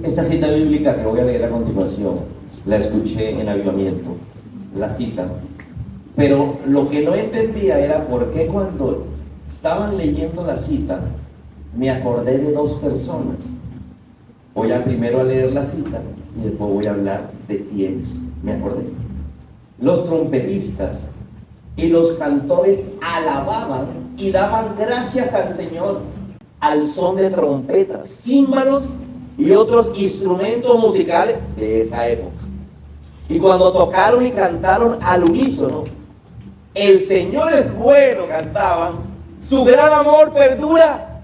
Esta cita bíblica que voy a leer a continuación, la escuché en Avivamiento, la cita, pero lo que no entendía era por qué cuando estaban leyendo la cita, me acordé de dos personas. Voy a primero a leer la cita y después voy a hablar de quién me acordé. Los trompetistas y los cantores alababan y daban gracias al Señor al son de trompetas, címbalos y otros instrumentos musicales de esa época. Y cuando tocaron y cantaron al unísono, el Señor es bueno, cantaban, su gran amor perdura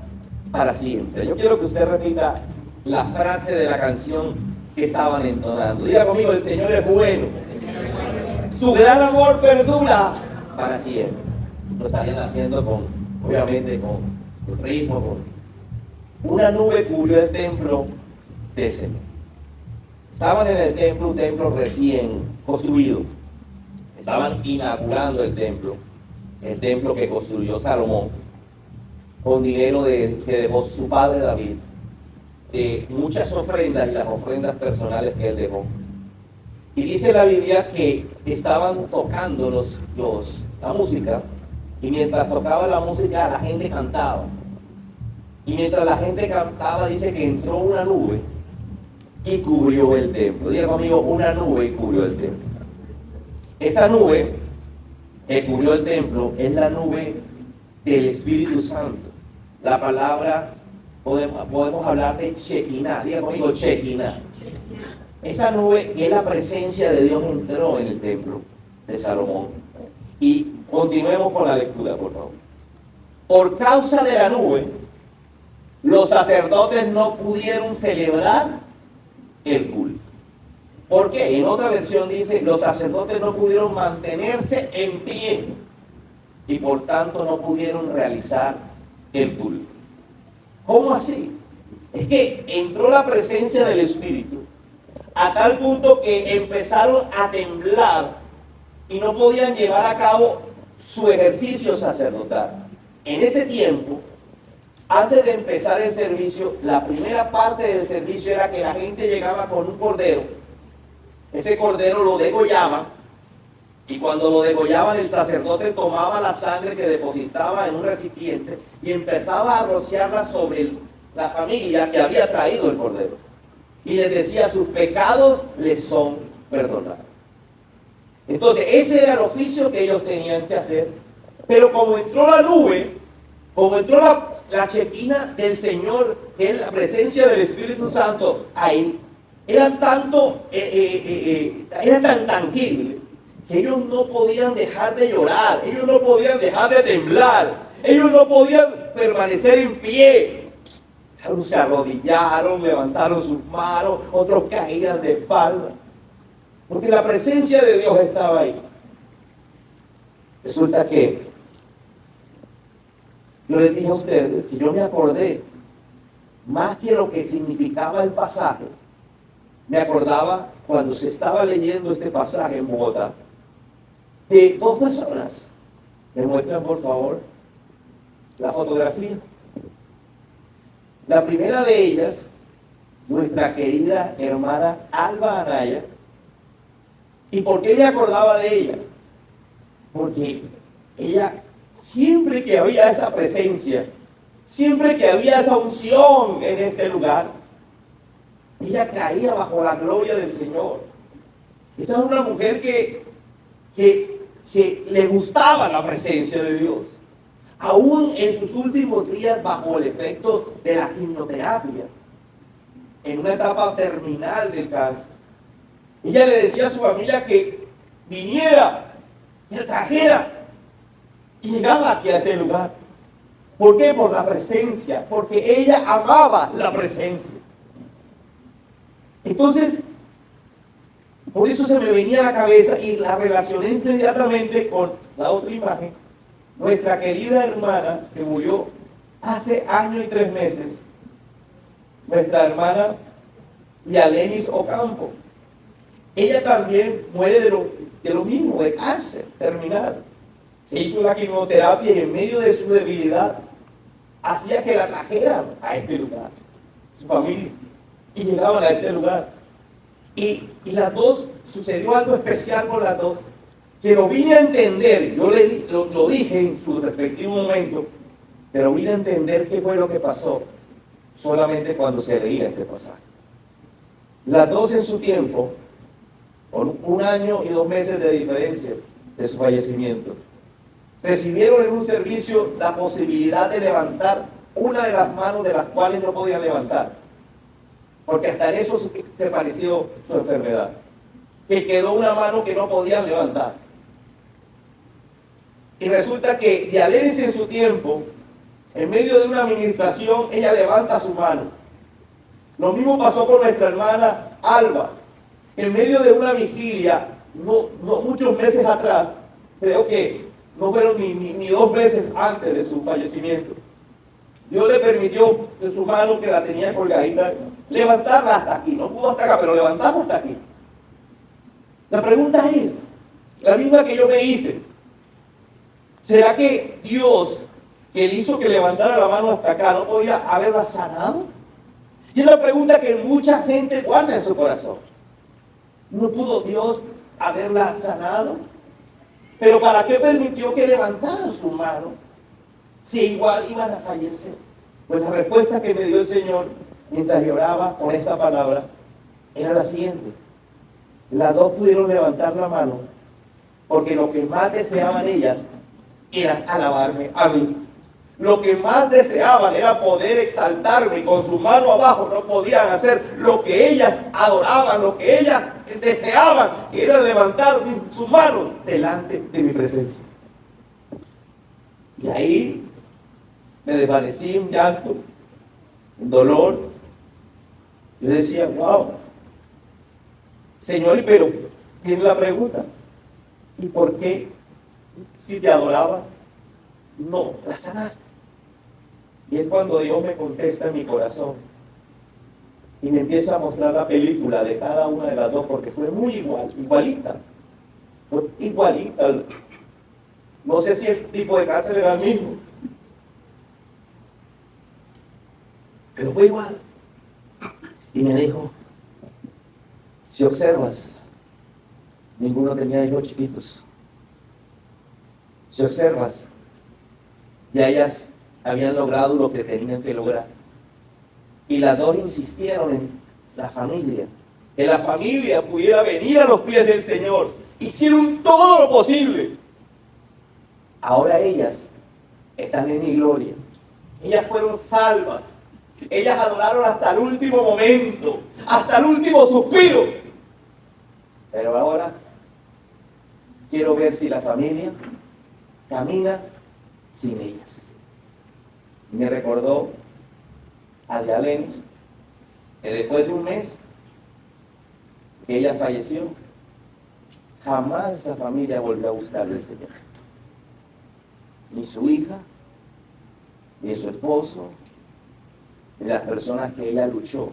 para siempre. Yo quiero que usted repita la frase de la canción que estaban entonando. Diga conmigo, el Señor es bueno, su gran amor perdura para siempre. Lo estarían haciendo con, obviamente, con ritmo, con una nube cubrió el templo de Señor. Estaban en el templo, un templo recién construido. Estaban inaugurando el templo que construyó Salomón, con dinero que dejó su padre David, de muchas ofrendas y las ofrendas personales que él dejó. Y dice la Biblia que estaban tocando la música, y mientras tocaba la música la gente cantaba. Y mientras la gente cantaba, dice que entró una nube y cubrió el templo. Diga conmigo, una nube y cubrió el templo. Esa nube que cubrió el templo es la nube del Espíritu Santo. La palabra, podemos hablar de Shekinah. Diga conmigo, Shekinah. Esa nube es la presencia de Dios, entró en el templo de Salomón. Y continuemos con la lectura, por favor. Por causa de la nube, los sacerdotes no pudieron celebrar el culto. ¿Por qué? En otra versión dice, los sacerdotes no pudieron mantenerse en pie y por tanto no pudieron realizar el culto. ¿Cómo así? Es que entró la presencia del Espíritu a tal punto que empezaron a temblar y no podían llevar a cabo su ejercicio sacerdotal. En ese tiempo, antes de empezar el servicio, la primera parte del servicio era que la gente llegaba con un cordero. Ese cordero lo degollaban, y cuando lo degollaban, el sacerdote tomaba la sangre que depositaba en un recipiente y empezaba a rociarla sobre la familia que había traído el cordero. Y les decía, sus pecados les son perdonados. Entonces, ese era el oficio que ellos tenían que hacer. Pero como entró la nube, como entró la Shekinah del Señor, que es la presencia del Espíritu Santo ahí, era tan tangible que ellos no podían dejar de llorar, ellos no podían dejar de temblar, ellos no podían permanecer en pie. Algunos se arrodillaron, levantaron sus manos, otros caían de espalda, porque la presencia de Dios estaba ahí. Resulta que yo les dije a ustedes que yo me acordé, más que lo que significaba el pasaje, me acordaba cuando se estaba leyendo este pasaje en Bogotá, de dos personas. ¿Me muestran, por favor, la fotografía? La primera de ellas, nuestra querida hermana Alba Anaya. ¿Y por qué me acordaba de ella? Porque ella, siempre que había esa presencia, siempre que había esa unción en este lugar, ella caía bajo la gloria del Señor. Esta es una mujer que le gustaba la presencia de Dios. Aún en sus últimos días, bajo el efecto de la quimioterapia, en una etapa terminal del cáncer, ella le decía a su familia que viniera, que la trajera, y llegaba aquí a este lugar. ¿Por qué? Por la presencia, porque ella amaba la presencia. Entonces, por eso se me venía a la cabeza y la relacioné inmediatamente con la otra imagen, nuestra querida hermana que murió hace año y 3 meses, nuestra hermana Yalenis Ocampo. Ella también muere de lo mismo, de cáncer terminal. Se hizo la quimioterapia y en medio de su debilidad hacía que la trajeran a este lugar, su familia, y llegaban a este lugar. Y las dos, sucedió algo especial con las dos, que lo vine a entender. Yo lo dije en su respectivo momento, pero vine a entender qué fue lo que pasó solamente cuando se leía este pasaje. Las dos en su tiempo, con 1 año y 2 meses de diferencia de su fallecimiento, recibieron en un servicio la posibilidad de levantar una de las manos de las cuales no podían levantar, porque hasta en eso se pareció su enfermedad, que quedó una mano que no podían levantar. Y resulta que Dialénis en su tiempo, en medio de una administración, ella levanta su mano. Lo mismo pasó con nuestra hermana Alba. En medio de una vigilia, no muchos meses atrás, creo que no fueron ni 2 meses antes de su fallecimiento, Dios le permitió de su mano, que la tenía colgadita, levantarla hasta aquí. No pudo hasta acá, pero levantarla hasta aquí. La pregunta es, la misma que yo me hice: ¿será que Dios, que le hizo que levantara la mano hasta acá, no podía haberla sanado? Y es la pregunta que mucha gente guarda en su corazón. ¿No pudo Dios haberla sanado? ¿Pero para qué permitió que levantaran su mano si igual iban a fallecer? Pues la respuesta que me dio el Señor mientras lloraba con esta palabra era la siguiente: las dos pudieron levantar la mano porque lo que más deseaban ellas era alabarme a mí. Lo que más deseaban era poder exaltarme, y con su mano abajo no podían hacer lo que ellas adoraban, lo que ellas deseaban, que era levantar su mano delante de mi presencia. Y ahí me desvanecí en llanto, en dolor. Yo decía: wow, Señor, pero viene la pregunta: ¿y por qué, si te adoraba, no la sanaste? Y es cuando Dios me contesta en mi corazón y me empieza a mostrar la película de cada una de las dos, porque fue muy igualita. Fue igualita. No sé si el tipo de cáncer era el mismo, pero fue igual. Y me dijo: si observas, ninguno tenía hijos chiquitos. Si observas, ya ellas habían logrado lo que tenían que lograr. Y las dos insistieron en la familia, que la familia pudiera venir a los pies del Señor. Hicieron todo lo posible. Ahora ellas están en mi gloria. Ellas fueron salvas. Ellas adoraron hasta el último momento, hasta el último suspiro. Pero ahora quiero ver si la familia camina sin ellas. Me recordó a Dialénis, que después de 1 mes que ella falleció, jamás la familia volvió a buscar al Señor. Ni su hija, ni su esposo, ni las personas que ella luchó.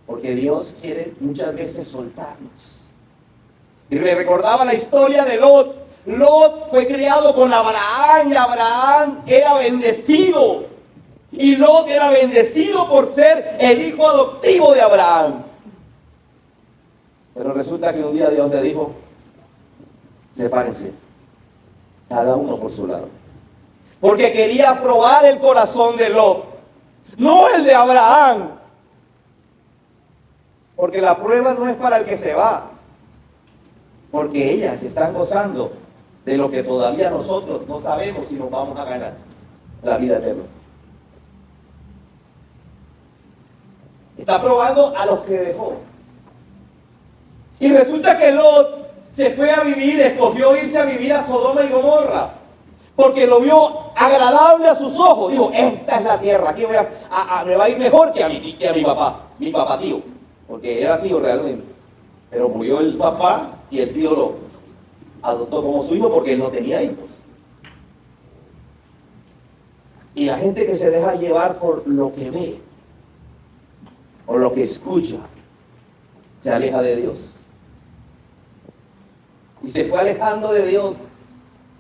Porque Dios quiere muchas veces soltarnos. Y me recordaba la historia de Lot. Lot fue criado con Abraham, y Abraham era bendecido. Y Lot era bendecido por ser el hijo adoptivo de Abraham. Pero resulta que un día Dios le dijo: sepárense, cada uno por su lado. Porque quería probar el corazón de Lot, no el de Abraham. Porque la prueba no es para el que se va, porque ellas están gozando de lo que todavía nosotros no sabemos si nos vamos a ganar: la vida eterna. Está probando a los que dejó. Y resulta que Lot se fue a vivir, escogió irse a vivir a Sodoma y Gomorra, porque lo vio agradable a sus ojos. Dijo: esta es la tierra, aquí me va a ir mejor que a mi papá tío, porque era tío realmente. Pero murió el papá y el tío lo adoptó como su hijo porque él no tenía hijos. Y la gente que se deja llevar por lo que ve, por lo que escucha, se aleja de Dios. Y se fue alejando de Dios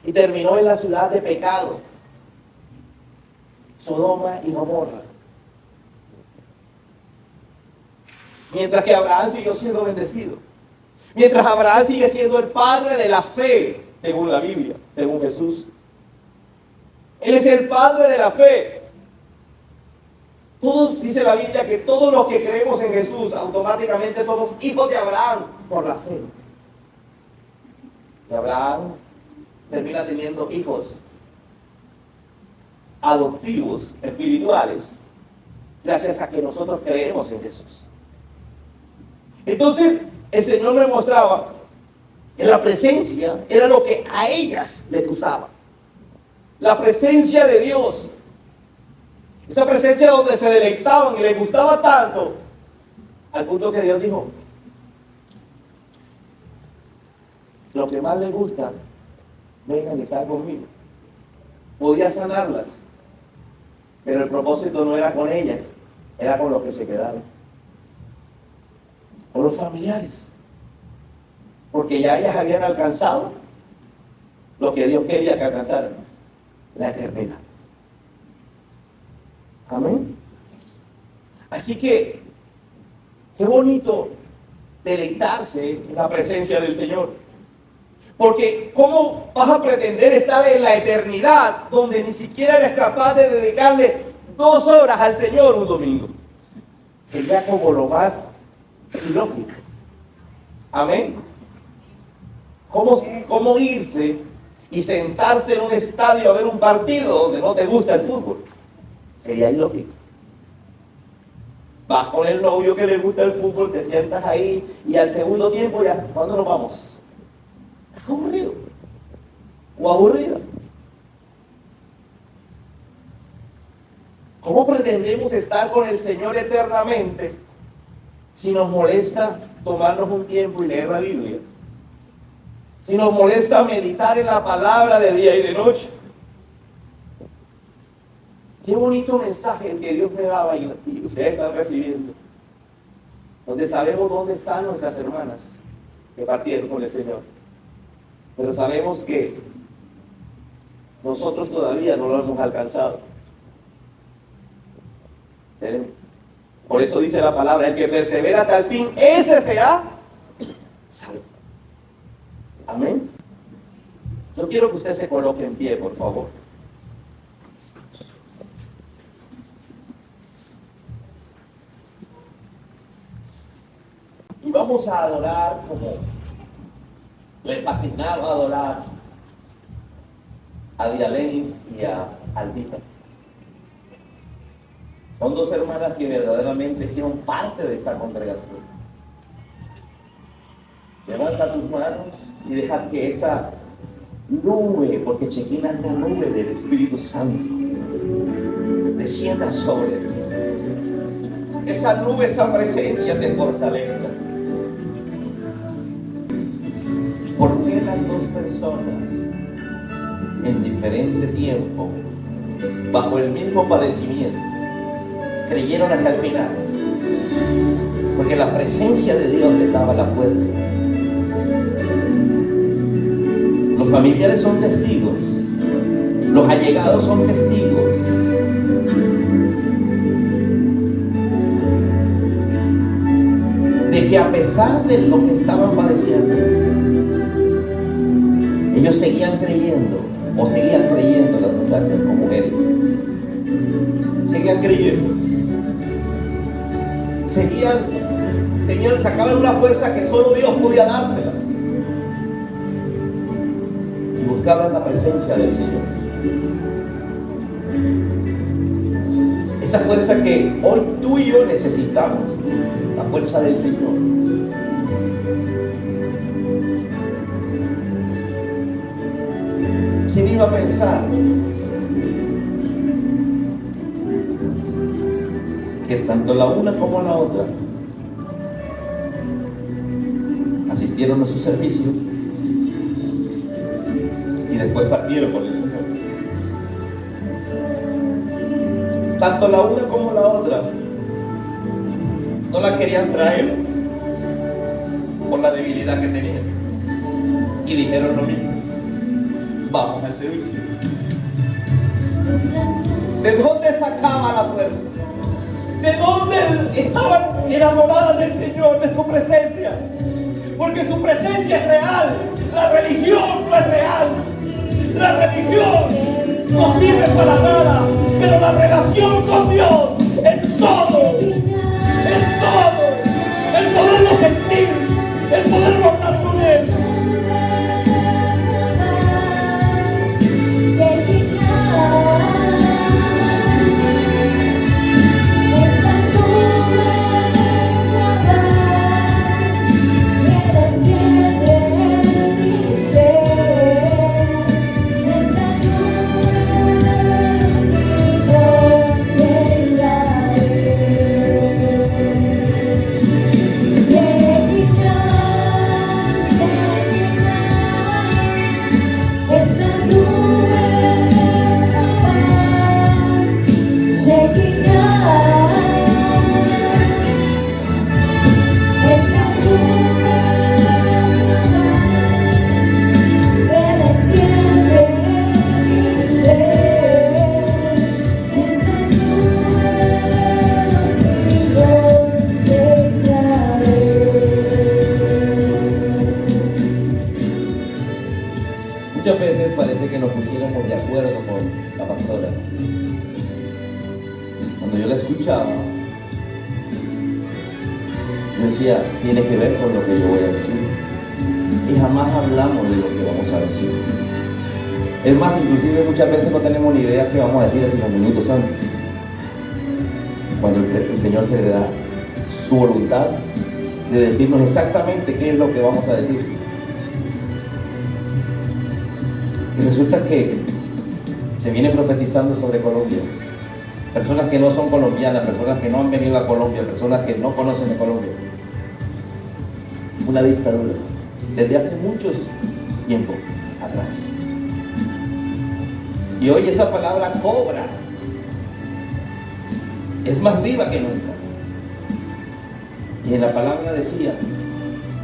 y terminó en la ciudad de pecado, Sodoma y Gomorra. Mientras que Abraham siguió siendo bendecido. Mientras Abraham sigue siendo el padre de la fe, según la Biblia, según Jesús. Él es el padre de la fe. Todos, dice la Biblia, que todos los que creemos en Jesús automáticamente somos hijos de Abraham por la fe. Y Abraham termina teniendo hijos adoptivos, espirituales, gracias a que nosotros creemos en Jesús. Entonces, el Señor me mostraba que la presencia era lo que a ellas les gustaba. La presencia de Dios. Esa presencia donde se deleitaban y les gustaba tanto, al punto que Dios dijo, lo que más les gusta, vengan y están conmigo. Podía sanarlas, pero el propósito no era con ellas, era con los que se quedaron, con los familiares, porque ya ellas habían alcanzado lo que Dios quería que alcanzaran, la eternidad. Amén. Así que, qué bonito deleitarse en la presencia del Señor. Porque ¿cómo vas a pretender estar en la eternidad donde ni siquiera eres capaz de dedicarle 2 horas al Señor un domingo? Sería como lo más ilógico. Amén. ¿Cómo irse y sentarse en un estadio a ver un partido donde no te gusta el fútbol? Sería ilógico. Vas con el novio que le gusta el fútbol, te sientas ahí y al segundo tiempo ya, ¿cuándo nos vamos? ¿Estás aburrido? ¿O aburrida? ¿Cómo pretendemos estar con el Señor eternamente si nos molesta tomarnos un tiempo y leer la Biblia? Si nos molesta meditar en la palabra de día y de noche. Qué bonito mensaje el que Dios me daba y ustedes están recibiendo. Donde sabemos dónde están nuestras hermanas que partieron con el Señor. Pero sabemos que nosotros todavía no lo hemos alcanzado. Por eso dice la palabra, el que persevera hasta el fin, ese será salvo. Amén. Yo quiero que usted se coloque en pie, por favor. Y vamos a adorar como les fascinaba adorar a Dialenis y a Albita. Son 2 hermanas que verdaderamente hicieron parte de esta congregación. Levanta tus manos y deja que esa nube, porque Chequina es la nube del Espíritu Santo, descienda sobre ti. Esa nube, esa presencia te fortalezca. ¿Por qué las 2 personas en diferente tiempo, bajo el mismo padecimiento, creyeron hasta el final? Porque la presencia de Dios les daba la fuerza. Los familiares son testigos, los allegados son testigos. De que a pesar de lo que estaban padeciendo, ellos seguían creyendo, o seguían creyendo las muchachas como mujeres. Seguían creyendo. Sacaban una fuerza que solo Dios podía dárselas. Y buscaban la presencia del Señor. Esa fuerza que hoy tú y yo necesitamos, la fuerza del Señor. ¿Quién iba a pensar que tanto la una como la otra asistieron a su servicio y después partieron con el Señor? Tanto la una como la otra no la querían traer por la debilidad que tenían y dijeron lo mismo: vamos al servicio. ¿De dónde sacaba la fuerza? ¿De dónde estaban enamoradas del Señor, de su presencia? Porque su presencia es real. La religión no es real. La religión no sirve para nada. Pero la relación con Dios es todo. Es todo. El poderlo sentir. El poderlo hablar con Él. Muchas veces parece que nos pusiéramos de acuerdo con la pastora. Cuando yo la escuchaba, yo decía, tiene que ver con lo que yo voy a decir. Y jamás hablamos de lo que vamos a decir. Es más, inclusive muchas veces no tenemos ni idea qué vamos a decir hace unos minutos antes. Cuando el Señor se le da su voluntad de decirnos exactamente qué es lo que vamos a decir. Y resulta que se viene profetizando sobre Colombia. Personas que no son colombianas, personas que no han venido a Colombia, personas que no conocen de Colombia. Una dictadura desde hace muchos tiempos atrás. Y hoy esa palabra cobra. Es más viva que nunca. Y en la palabra decía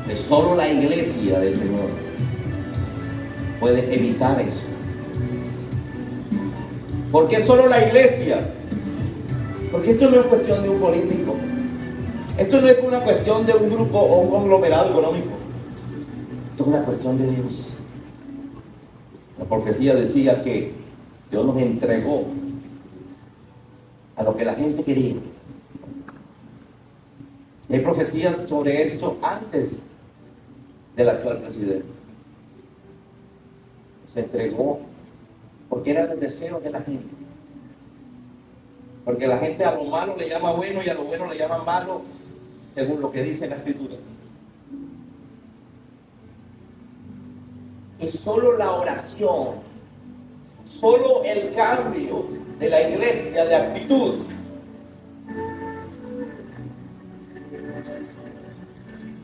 que solo la iglesia del Señor puede evitar eso. ¿Por qué solo la iglesia? Porque esto no es cuestión de un político. Esto no es una cuestión de un grupo o un conglomerado económico. Esto es una cuestión de Dios. La profecía decía que Dios nos entregó a lo que la gente quería. Y hay profecías sobre esto antes del actual presidente. Se entregó porque era el deseo de la gente. Porque la gente a lo malo le llama bueno y a lo bueno le llama malo, según lo que dice la Escritura. Y solo la oración, solo el cambio de la iglesia de actitud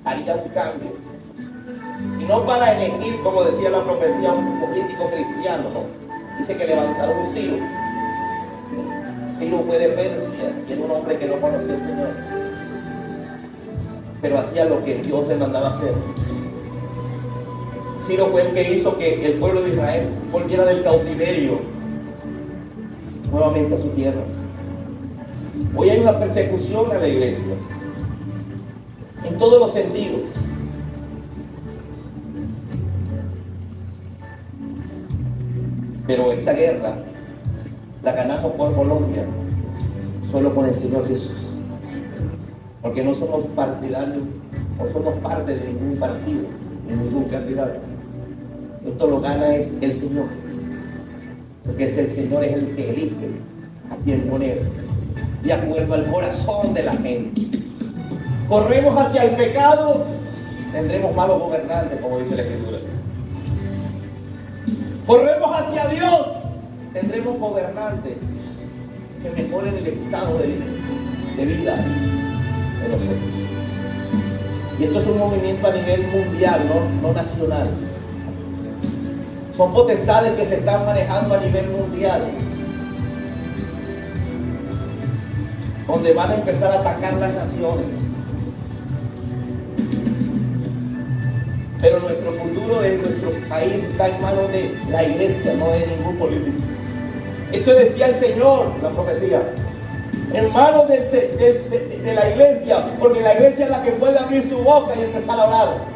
haría un cambio. Y no para elegir, como decía la profecía, un político cristiano, no. Dice que levantaron un Ciro. Ciro fue de Persia y era un hombre que no conocía al Señor. Pero hacía lo que Dios le mandaba hacer. Ciro fue el que hizo que el pueblo de Israel volviera del cautiverio nuevamente a su tierra. Hoy hay una persecución a la iglesia en todos los sentidos. Pero esta guerra la ganamos por Colombia, solo con el Señor Jesús. Porque no somos partidarios, no somos parte de ningún partido, de ningún candidato. Esto lo gana es el Señor. Porque el Señor es el que elige a quien poner, de acuerdo al corazón de la gente. Corremos hacia el pecado, tendremos malos gobernantes, como dice la Escritura. Corremos hacia Dios, tendremos gobernantes que mejoren el estado de vida de nosotros. Y esto es un movimiento a nivel mundial, no nacional. Son potestades que se están manejando a nivel mundial, donde van a empezar a atacar las naciones. Pero nuestro futuro en nuestro país está en manos de la iglesia, no de ningún político. Eso decía el Señor, la profecía. Hermanos de la iglesia, porque la iglesia es la que puede abrir su boca y empezar a orar.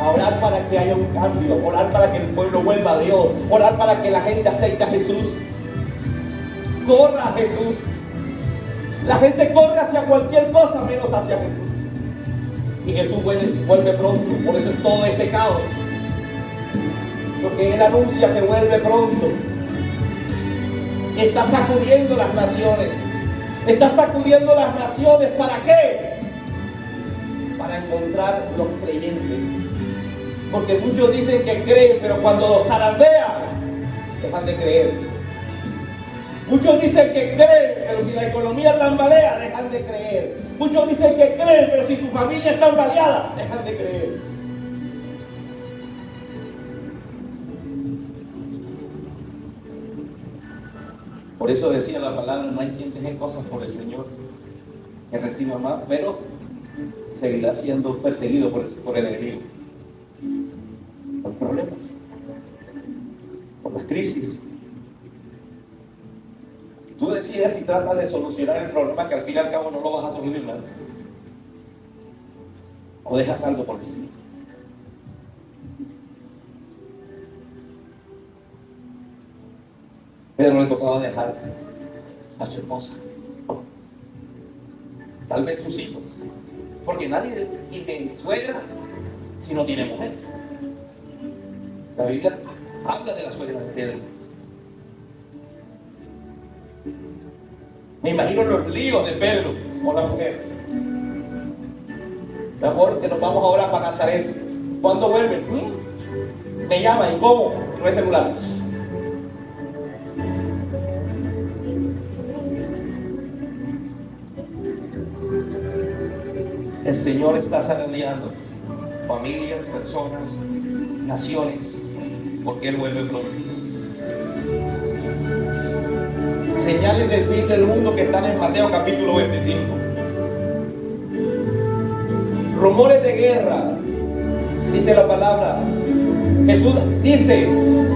A orar para que haya un cambio, orar para que el pueblo vuelva a Dios, orar para que la gente acepte a Jesús, corra a Jesús. La gente corre hacia cualquier cosa menos hacia Jesús. Y Jesús vuelve pronto, por eso es todo este caos. Porque Él anuncia que vuelve pronto. Está sacudiendo las naciones. Está sacudiendo las naciones. ¿Para qué? Para encontrar los creyentes. Porque muchos dicen que creen, pero cuando zarandean, dejan de creer. Muchos dicen que creen, pero si la economía tambalea, dejan de creer. Muchos dicen que creen, pero si su familia está tambaleada, dejan de creer. Por eso decía la palabra, no hay quien deje cosas por el Señor que reciba más, pero seguirá siendo perseguido por el enemigo. Por problemas, por las crisis. Tú decides si tratas de solucionar el problema que al fin y al cabo no lo vas a solucionar, o dejas algo por decir. Pedro le tocaba dejar a su esposa, tal vez sus hijos, porque nadie tiene suegra si no tiene mujer. La Biblia habla de la suegra de Pedro. Me imagino los líos de Pedro con la mujer. Mi amor, que nos vamos ahora para Nazaret. ¿Cuándo vuelven? Me llama, ¿y cómo? No es celular. El Señor está zarandeando familias, personas, naciones, porque Él vuelve pronto. Señales del fin del mundo que están en Mateo capítulo 25. Rumores de guerra, dice la palabra. Jesús dice,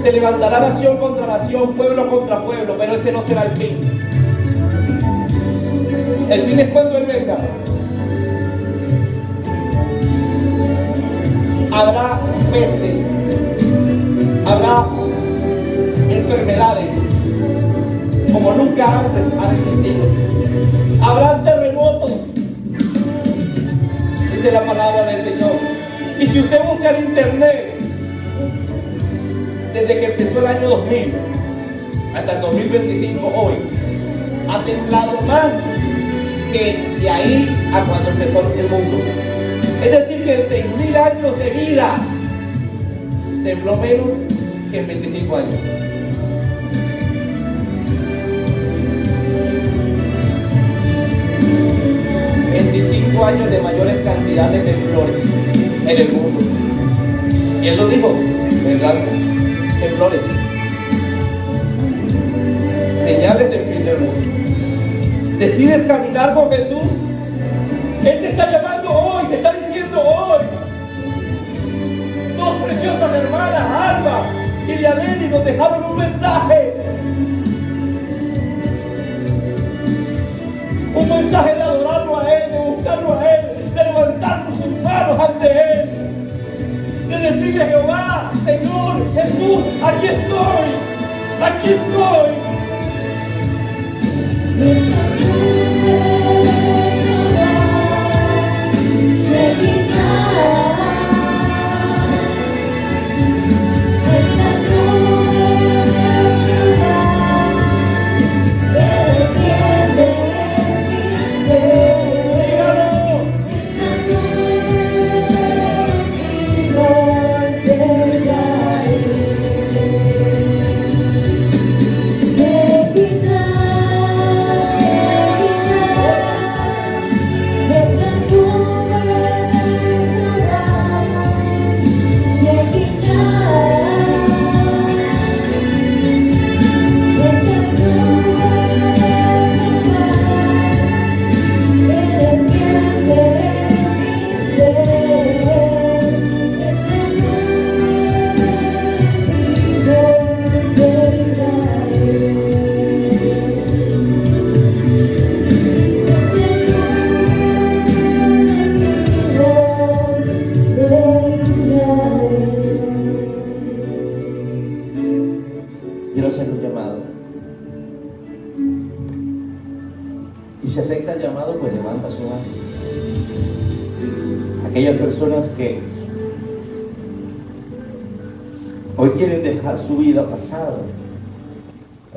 se levantará nación contra nación, pueblo contra pueblo, pero este no será el fin. El fin es cuando Él venga. Habrá pestes, habrá enfermedades como nunca antes han existido. Habrá terremotos, dice la palabra del Señor. Y si usted busca en internet, desde que empezó el año 2000 hasta el 2025 hoy, ha temblado más que de ahí a cuando empezó el mundo. Es decir, que en 6.000 años de vida tembló menos que en 25 años. Años de mayores cantidades de temblores en el mundo. Y Él lo dijo, ¿verdad? Temblores. Señales del fin del mundo. ¿Decides caminar con Jesús? Él te está llamando hoy, te está diciendo hoy. Dos preciosas hermanas, Alba y Lianeli, nos dejaron un mensaje. Un mensaje de adorarlo a Él, de buscarlo a Él, de levantarnos sus manos ante Él, de decirle a Jehová, Señor, Jesús, aquí estoy, aquí estoy. quiero hacer un llamado. Y si acepta el llamado, pues levanta su mano. Aquellas personas que hoy quieren dejar su vida pasada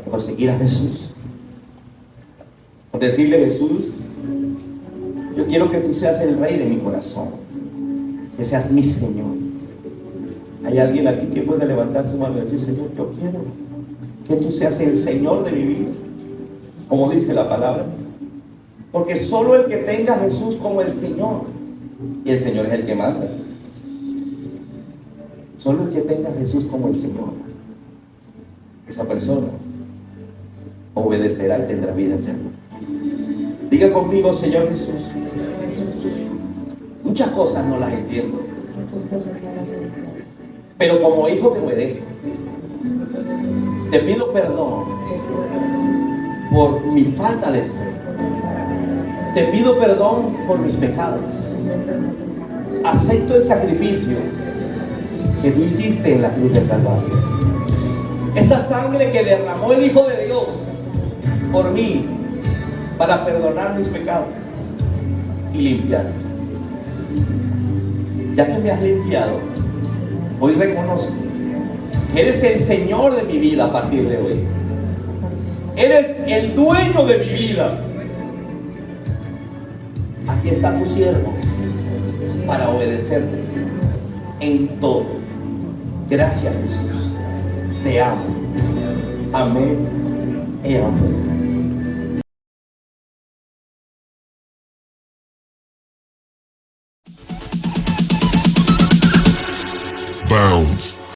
por seguir a Jesús, por decirle: Jesús, yo quiero que tú seas el rey de mi corazón, que seas mi Señor. ¿Hay alguien aquí que puede levantar su mano y decir: Señor, yo quiero que tú seas el Señor de mi vida, como dice la palabra? Porque solo el que tenga a Jesús como el Señor, y el Señor es el que manda, solo el que tenga a Jesús como el Señor, esa persona obedecerá y tendrá vida eterna. Diga conmigo: Señor Jesús, muchas cosas no las entiendo, pero como hijo te obedezco. Te pido perdón por mi falta de fe. Te pido perdón por mis pecados. Acepto el sacrificio que tú hiciste en la cruz del Calvario. Esa sangre que derramó el Hijo de Dios por mí para perdonar mis pecados y limpiarme. Ya que me has limpiado, hoy reconozco que eres el Señor de mi vida a partir de hoy. Eres el dueño de mi vida. Aquí está tu siervo para obedecerte en todo. Gracias, Jesús. Te amo. Amén y amén. Bounce.